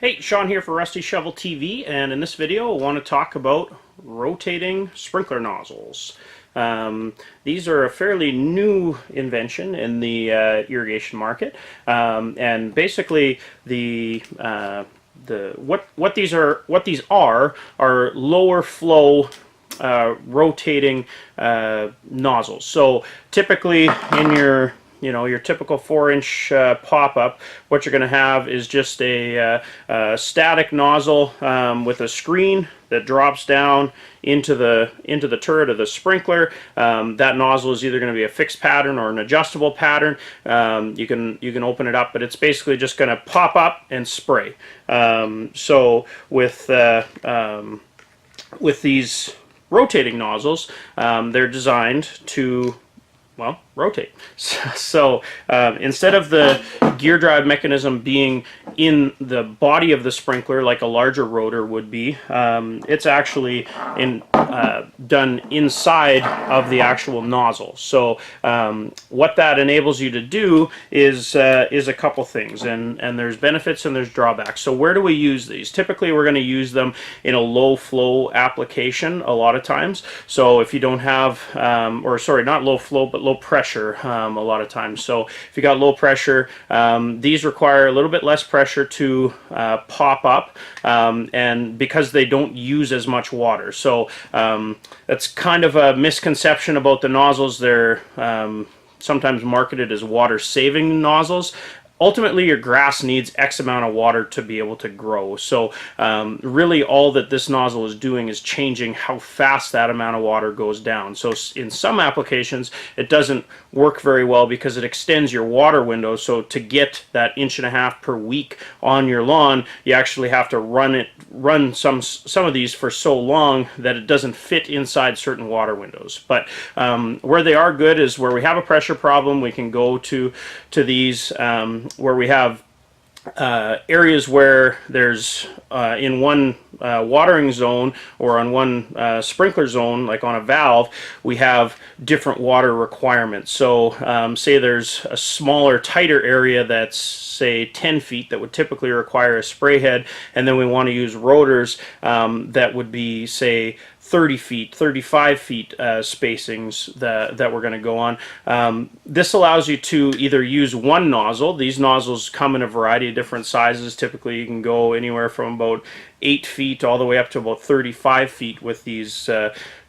Hey, Sean here for Rusty Shovel TV, and in this video I want to talk about rotating sprinkler nozzles. These are a fairly new invention in the irrigation market, and basically what these are lower flow rotating nozzles. So typically in your typical 4-inch pop-up, what you're going to have is just a static nozzle with a screen that drops down into the turret of the sprinkler. That nozzle is either going to be a fixed pattern or an adjustable pattern. You can open it up, but it's basically just going to pop up and spray. So with these rotating nozzles, they're designed to, well, rotate. So instead of the gear drive mechanism being in the body of the sprinkler like a larger rotor would be, it's actually done inside of the actual nozzle. So what that enables you to do is a couple things, and there's benefits and there's drawbacks. So where do we use these? Typically we're going to use them in a low flow application a lot of times. So if you don't have, or sorry, not low flow, but low pressure a lot of times. So if you got low pressure, these require a little bit less pressure to pop up, and because they don't use as much water. So that's kind of a misconception about the nozzles. They're sometimes marketed as water-saving nozzles. Ultimately, your grass needs X amount of water to be able to grow. So really all that this nozzle is doing is changing how fast that amount of water goes down. So in some applications, it doesn't work very well because it extends your water window. So to get that 1.5 inches per week on your lawn, you actually have to run some of these for so long that it doesn't fit inside certain water windows. But where they are good is where we have a pressure problem, we can go to these. Where we have areas where there's in one watering zone or on one sprinkler zone, like on a valve, we have different water requirements. So say there's a smaller, tighter area that's, say, 10 feet that would typically require a spray head, and then we want to use rotors that would be, say, 30 feet, 35 feet spacings that we're going to go on. This allows you to either use one nozzle. These nozzles come in a variety of different sizes. Typically you can go anywhere from about 8 feet all the way up to about 35 feet with these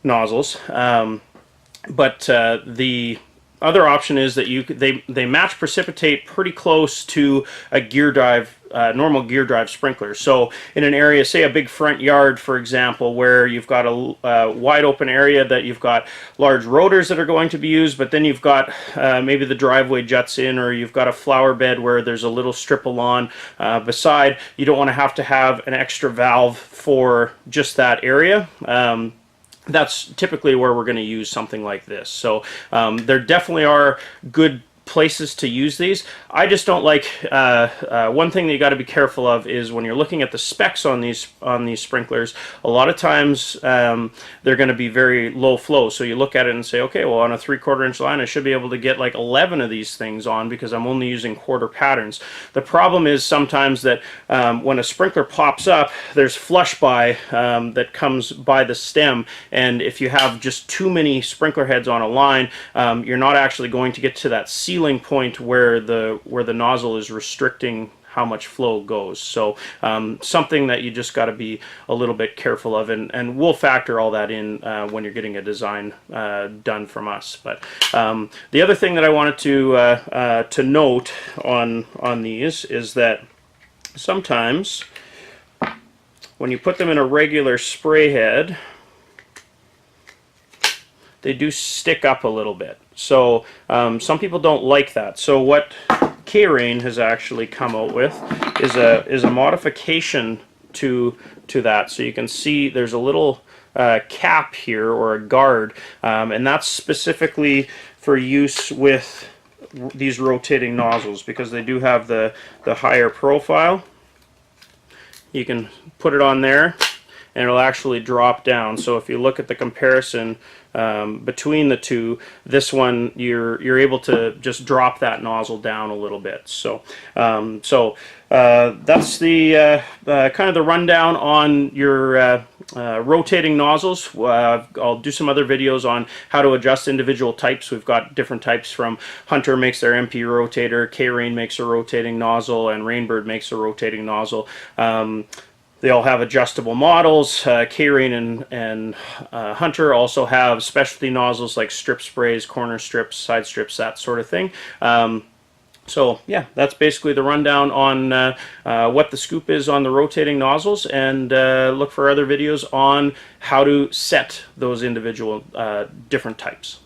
nozzles. But the other option is that they match precipitate pretty close to a gear drive, normal gear drive sprinkler. So in an area, say a big front yard, for example, where you've got a wide open area that you've got large rotors that are going to be used, but then you've got maybe the driveway juts in, or you've got a flower bed where there's a little strip of lawn beside, you don't want to have an extra valve for just that area. That's typically where we're going to use something like this. So there definitely are good places to use these. I just don't like, one thing that you got to be careful of is when you're looking at the specs on these sprinklers, a lot of times they're going to be very low flow. So you look at it and say, okay, well, on a 3/4 inch line I should be able to get like 11 of these things on because I'm only using quarter patterns. The problem is sometimes that when a sprinkler pops up, there's flush by that comes by the stem, and if you have just too many sprinkler heads on a line, you're not actually going to get to that ceiling point where the nozzle is restricting how much flow goes. So something that you just got to be a little bit careful of, and we'll factor all that in when you're getting a design done from us. But the other thing that I wanted to note on these is that sometimes when you put them in a regular spray head, they do stick up a little bit. So some people don't like that. So what K-Rain has actually come out with is a modification to that. So you can see there's a little cap here, or a guard, and that's specifically for use with these rotating nozzles because they do have the higher profile. You can put it on there, and it'll actually drop down. So if you look at the comparison between the two, this one you're able to just drop that nozzle down a little bit. So that's the kind of the rundown on your rotating nozzles. I'll do some other videos on how to adjust individual types. We've got different types from Hunter makes their MP rotator, K-Rain makes a rotating nozzle, and Rainbird makes a rotating nozzle. They all have adjustable models. K-Rain and Hunter also have specialty nozzles like strip sprays, corner strips, side strips, that sort of thing. So yeah, that's basically the rundown on what the scoop is on the rotating nozzles, and look for other videos on how to set those individual different types.